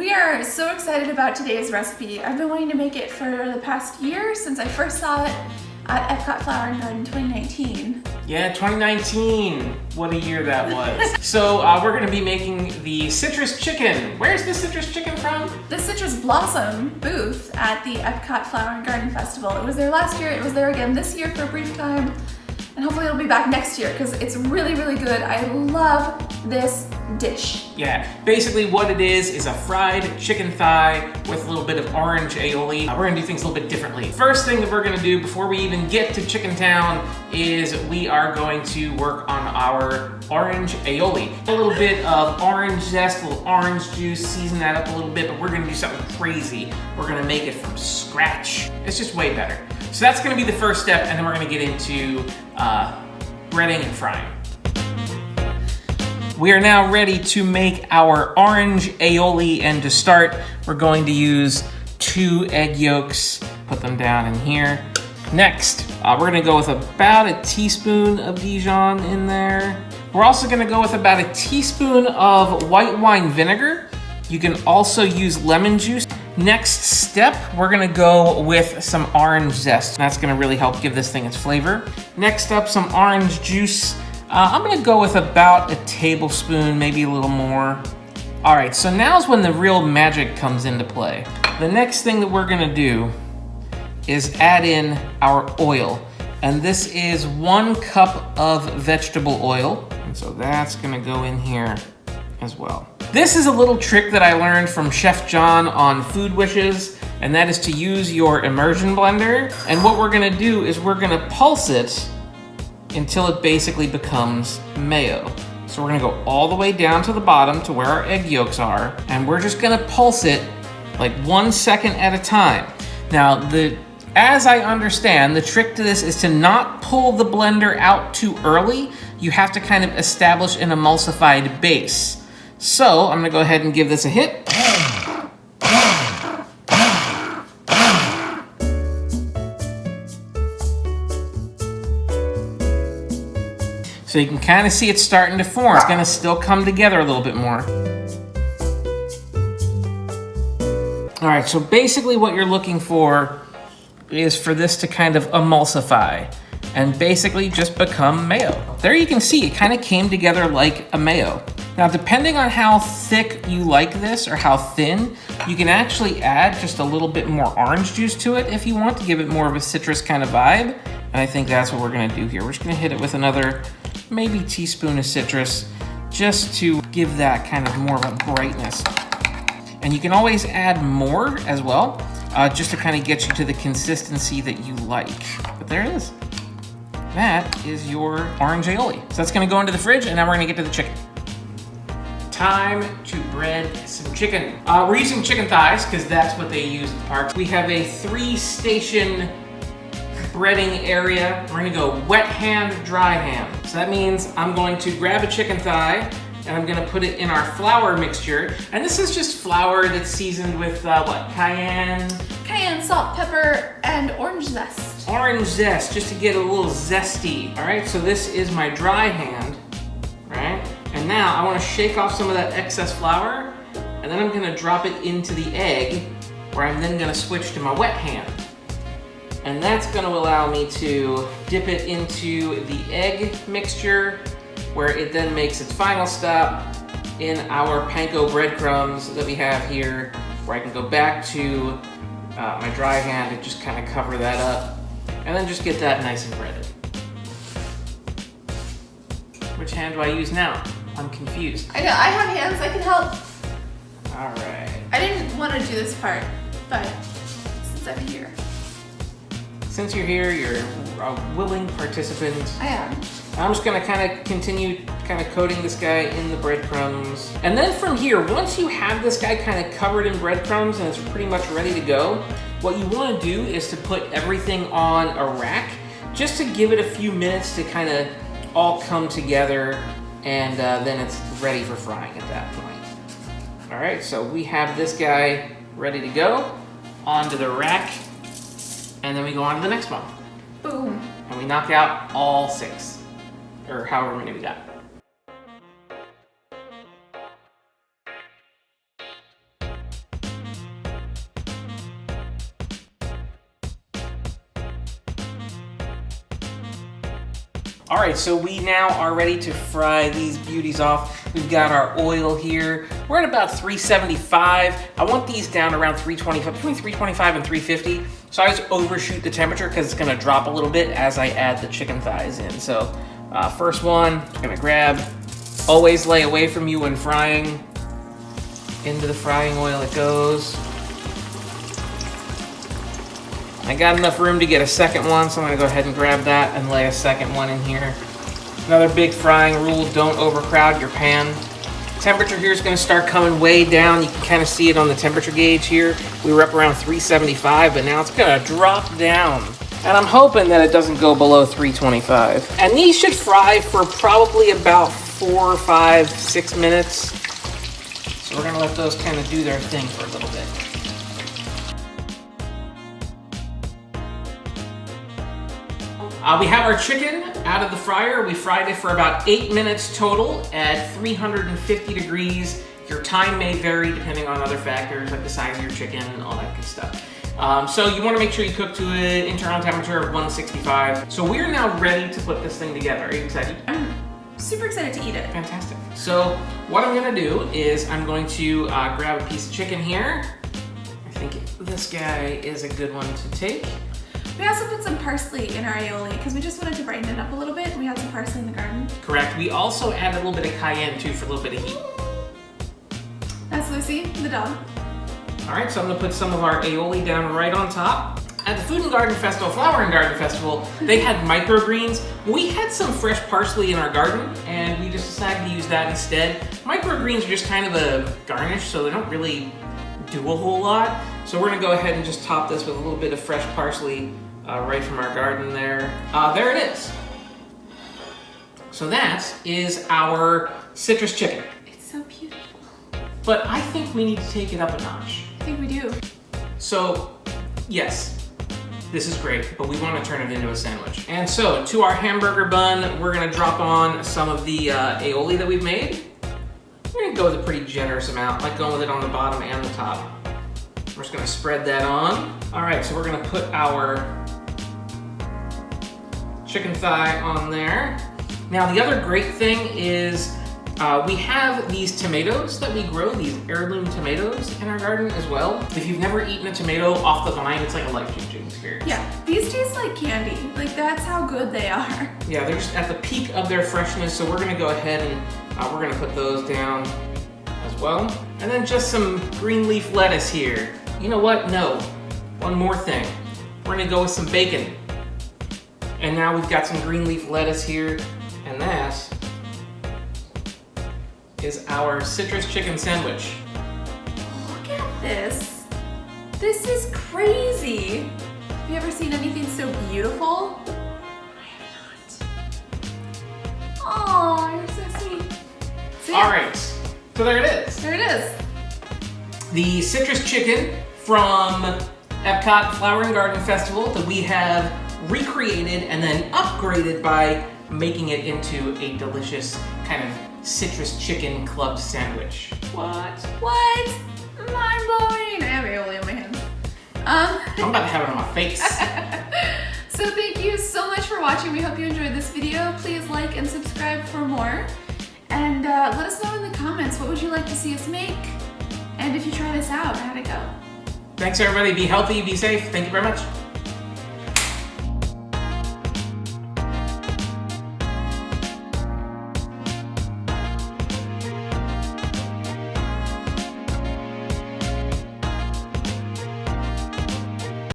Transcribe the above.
We are so excited about today's recipe. I've been wanting to make it for the past year since I first saw it at Epcot Flower and Garden 2019. Yeah, 2019. What a year that was. So we're gonna be making the citrus chicken. Where's the citrus chicken from? The Citrus Blossom booth at the Epcot Flower and Garden Festival. It was there last year, it was there again this year for a brief time, and hopefully it'll be back next year because it's really, really good. I love this dish. Yeah, basically what it is a fried chicken thigh with a little bit of orange aioli. We're gonna do things a little bit differently. First thing that we're gonna do before we even get to Chicken Town is we are going to work on our orange aioli. A little bit of orange zest, a little orange juice, season that up a little bit, but we're gonna do something crazy. We're gonna make it from scratch. It's just way better. So that's gonna be the first step, and then we're gonna get into breading and frying. We are now ready to make our orange aioli, and to start, we're going to use 2 egg yolks. Put them down in here. Next, we're gonna go with about a teaspoon of Dijon in there. We're also gonna go with about a teaspoon of white wine vinegar. You can also use lemon juice. Next step, we're gonna go with some orange zest. That's gonna really help give this thing its flavor. Next up, some orange juice. I'm gonna go with about a tablespoon, maybe a little more. All right, so now's when the real magic comes into play. The next thing that we're gonna do is add in our oil. And this is 1 cup of vegetable oil. And so that's gonna go in here as well. This is a little trick that I learned from Chef John on Food Wishes, and that is to use your immersion blender. And what we're gonna do is we're gonna pulse it until it basically becomes mayo. So we're gonna go all the way down to the bottom to where our egg yolks are, and we're just gonna pulse it like 1 second at a time. Now, as I understand, the trick to this is to not pull the blender out too early. You have to kind of establish an emulsified base. So I'm gonna go ahead and give this a hit. So you can kind of see it starting to form. It's gonna still come together a little bit more. All right, so basically what you're looking for is for this to kind of emulsify and basically just become mayo. There you can see it kind of came together like a mayo. Now, depending on how thick you like this or how thin, you can actually add just a little bit more orange juice to it if you want to give it more of a citrus kind of vibe. And I think that's what we're gonna do here. We're just gonna hit it with another maybe teaspoon of citrus just to give that kind of more of a brightness. And you can always add more as well, just to kind of get you to the consistency that you like. But there it is. That is your orange aioli. So that's gonna go into the fridge, and now we're gonna get to the chicken. Time to bread some chicken. We're using chicken thighs because that's what they use at the parks. We have a 3-station breading area. We're gonna go wet hand, dry hand. So that means I'm going to grab a chicken thigh and I'm gonna put it in our flour mixture. And this is just flour that's seasoned with what, cayenne? Cayenne, salt, pepper, and orange zest. Orange zest, just to get a little zesty. All right, so this is my dry hand, right? And now I wanna shake off some of that excess flour, and then I'm gonna drop it into the egg, where I'm then gonna switch to my wet hand. And that's gonna allow me to dip it into the egg mixture, where it then makes its final stop in our panko breadcrumbs that we have here, where I can go back to my dry hand and just kind of cover that up, and then just get that nice and breaded. Which hand do I use now? I'm confused. I know, I have hands, I can help. All right. I didn't want to do this part, but since I'm here. Since you're here, you're a willing participant. I am. I'm just gonna kind of continue kind of coating this guy in the breadcrumbs. And then from here, once you have this guy kind of covered in breadcrumbs and it's pretty much ready to go, what you wanna do is to put everything on a rack just to give it a few minutes to kind of all come together, and then it's ready for frying at that point. All right, so we have this guy ready to go onto the rack, and then we go on to the next one. Boom. And we knock out all 6, or however many we got. All right, so we now are ready to fry these beauties off. We've got our oil here. We're at about 375. I want these down around 325, between 325 and 350. So I always overshoot the temperature because it's gonna drop a little bit as I add the chicken thighs in. So first one, I'm gonna grab. Always lay away from you when frying. Into the frying oil it goes. I got enough room to get a second one, so I'm gonna go ahead and grab that and lay a second one in here. Another big frying rule, don't overcrowd your pan. Temperature here is gonna start coming way down. You can kind of see it on the temperature gauge here. We were up around 375, but now it's gonna drop down. And I'm hoping that it doesn't go below 325. And these should fry for probably about 4, 5, 6 minutes. So we're gonna let those kind of do their thing for a little bit. We have our chicken out of the fryer. We fried it for about 8 minutes total at 350 degrees. Your time may vary depending on other factors like the size of your chicken and all that good stuff. So you want to make sure you cook to an internal temperature of 165. So we're now ready to put this thing together. Are you excited? I'm super excited to eat it. Fantastic. So what I'm gonna do is I'm going to grab a piece of chicken here. I think this guy is a good one to take. We also put some parsley in our aioli because we just wanted to brighten it up a little bit. We had some parsley in the garden. Correct. We also added a little bit of cayenne too for a little bit of heat. That's Lucy, the dog. All right, so I'm gonna put some of our aioli down right on top. At the Food and Garden Festival, Flower and Garden Festival, they had microgreens. We had some fresh parsley in our garden and we just decided to use that instead. Microgreens are just kind of a garnish, so they don't really do a whole lot. So we're gonna go ahead and just top this with a little bit of fresh parsley right from our garden there. There it is. So that is our citrus chicken. It's so beautiful. But I think we need to take it up a notch. I think we do. So, yes, this is great, but we want to turn it into a sandwich. And so, to our hamburger bun, we're gonna drop on some of the aioli that we've made. We're gonna go with a pretty generous amount, like going with it on the bottom and the top. We're just gonna spread that on. All right, so we're gonna put our chicken thigh on there. Now, the other great thing is we have these tomatoes that we grow, these heirloom tomatoes in our garden as well. If you've never eaten a tomato off the vine, it's like a life-changing experience. Yeah, these taste like candy. Like, that's how good they are. Yeah, they're just at the peak of their freshness, so we're gonna go ahead and we're gonna put those down as well. And then just some green leaf lettuce here. You know what? No. One more thing. We're gonna go with some bacon. And now we've got some green leaf lettuce here, and that is our citrus chicken sandwich. Look at this. This is crazy. Have you ever seen anything so beautiful? I have not. Oh, you're so sweet. So, yeah. All right, so there it is. There it is. The citrus chicken from Epcot Flower and Garden Festival that we have recreated and then upgraded by making it into a delicious kind of citrus chicken club sandwich. What? What? Mind blowing. I have aioli in my hand. I'm about to have it on my face. So thank you so much for watching. We hope you enjoyed this video. Please like and subscribe for more. And let us know in the comments, what would you like to see us make? And if you try this out, how'd it go? Thanks everybody. Be healthy, be safe. Thank you very much.